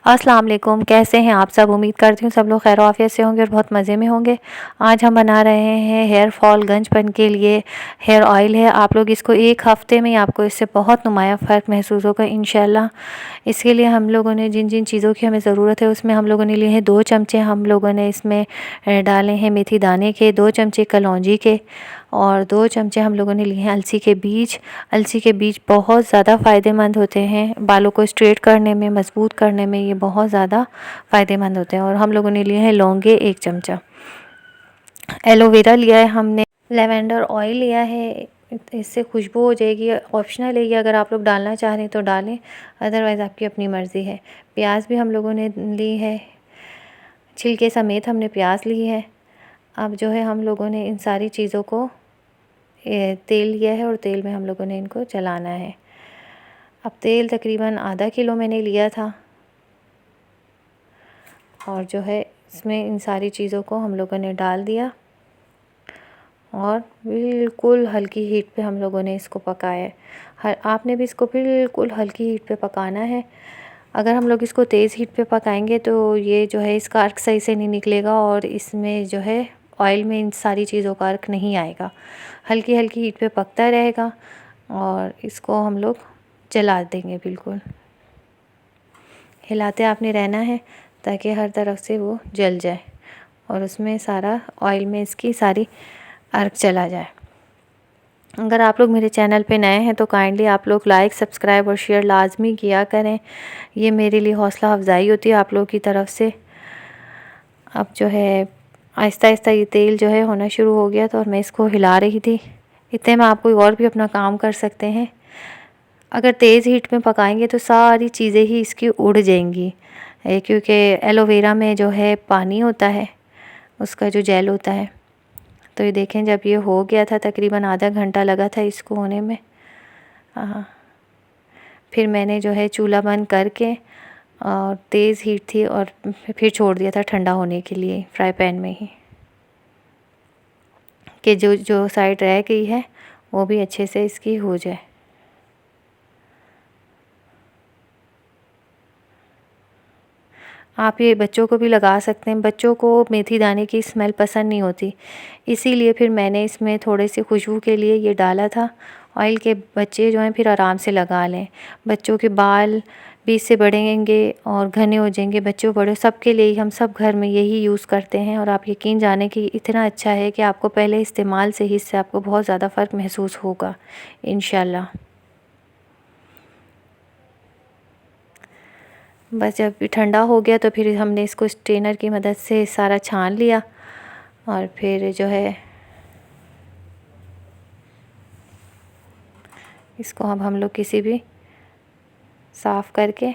अस्सलाम वालेकुम, कैसे हैं आप सब। उम्मीद करती हूँ सब लोग खैर आफियत से होंगे और बहुत मज़े में होंगे। आज हम बना रहे हैं हेयर फॉल गंजपन के लिए हेयर ऑयल है। आप लोग इसको एक हफ़्ते में आपको इससे बहुत नुमाया फ़र्क महसूस होगा इंशाल्लाह। इसके लिए हम लोगों ने जिन जिन चीज़ों की हमें ज़रूरत है उसमें हम लोगों ने लिए हैं 2 चमचे हम लोगों ने इसमें डाले हैं मेथी दाने के, 2 चमचे कलौंजी के और 2 चमचे हम लोगों ने लिए हैं अलसी के बीज। अलसी के बीज बहुत ज़्यादा फ़ायदेमंद होते हैं, बालों को स्ट्रेट करने में, मज़बूत करने में ये बहुत ज़्यादा फ़ायदेमंद होते हैं। और हम लोगों ने लिए हैं लौंगे 1 चमचा, एलोवेरा लिया है हमने, लेवेंडर ऑयल लिया है, इससे खुशबू हो जाएगी। ऑप्शनल है ये, अगर आप लोग डालना चाह रहे हैं तो डालें, अदरवाइज़ आपकी अपनी मर्ज़ी है। प्याज भी हम लोगों ने ली है, छिलके समेत हमने प्याज ली है। अब जो है हम लोगों ने इन सारी चीज़ों को तेल लिया है और तेल में हम लोगों ने इनको जलाना है। अब तेल तकरीबन आधा किलो मैंने लिया था और जो है इसमें इन सारी चीज़ों को हम लोगों ने डाल दिया और बिल्कुल हल्की हीट पे हम लोगों ने इसको पकाया है। आपने भी इसको बिल्कुल हल्की हीट पे पकाना है। अगर हम लोग इसको तेज़ हीट पे पकाएंगे तो ये जो है इसका अर्क सही से नहीं निकलेगा और इसमें जो है ऑयल में इन सारी चीज़ों का अर्क नहीं आएगा। हल्की हल्की हीट पे पकता रहेगा और इसको हम लोग जला देंगे। बिल्कुल हिलाते आपने रहना है ताकि हर तरफ से वो जल जाए और उसमें सारा ऑयल में इसकी सारी अर्क चला जाए। अगर आप लोग मेरे चैनल पे नए हैं तो काइंडली आप लोग लाइक, सब्सक्राइब और शेयर लाजमी किया करें। ये मेरे लिए हौसला अफजाई होती है आप लोगों की तरफ से। अब जो है आहिस्ता आहिस्ता ये तेल जो है होना शुरू हो गया, तो और मैं इसको हिला रही थी। इतने में आप कोई और भी अपना काम कर सकते हैं। अगर तेज़ हीट में पकाएंगे तो सारी चीज़ें ही इसकी उड़ जाएंगी, क्योंकि एलोवेरा में जो है पानी होता है, उसका जो जेल होता है। तो ये देखें, जब ये हो गया था तकरीबन आधा घंटा लगा था इसको होने में। फिर मैंने जो है चूल्हा बंद करके और तेज़ हीट थी और फिर छोड़ दिया था ठंडा होने के लिए फ्राई पैन में ही, कि जो जो साइड रह गई है वो भी अच्छे से इसकी हो जाए। आप ये बच्चों को भी लगा सकते हैं। बच्चों को मेथी दाने की स्मेल पसंद नहीं होती, इसीलिए फिर मैंने इसमें थोड़े से खुशबू के लिए ये डाला था ऑयल के। बच्चे जो हैं फिर आराम से लगा लें। बच्चों के बाल भी इससे बढ़ेंगे और घने हो जाएंगे। बच्चों बड़े सबके लिए हम सब घर में यही यूज़ करते हैं और आप यकीन जाने कि इतना अच्छा है कि आपको पहले इस्तेमाल से ही इससे आपको बहुत ज़्यादा फ़र्क महसूस होगा इंशाल्लाह। बस जब भी ठंडा हो गया तो फिर हमने इसको स्ट्रेनर की मदद से सारा छान लिया और फिर जो है इसको अब हम लोग किसी भी साफ़ करके,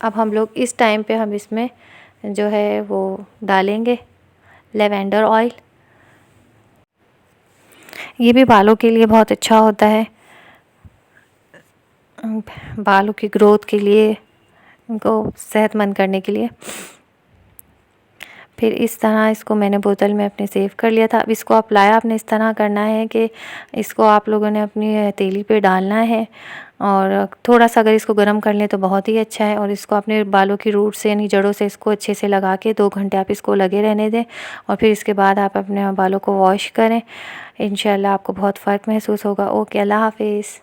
अब हम लोग इस टाइम पे हम इसमें जो है वो डालेंगे लेवेंडर ऑयल। ये भी बालों के लिए बहुत अच्छा होता है, बालों की ग्रोथ के लिए, इनको सेहतमंद करने के लिए। फिर इस तरह इसको मैंने बोतल में अपने सेव कर लिया था। अब इसको अप्लाई आपने इस तरह करना है कि इसको आप लोगों ने अपनी हथेली पे डालना है और थोड़ा सा अगर इसको गर्म कर लें तो बहुत ही अच्छा है। और इसको अपने बालों की रूट से यानी जड़ों से इसको अच्छे से लगा के 2 घंटे आप इसको लगे रहने दें और फिर इसके बाद आप अपने बालों को वॉश करें। इंशाल्लाह आपको बहुत फ़र्क महसूस होगा। ओके, अल्लाह हाफिज़।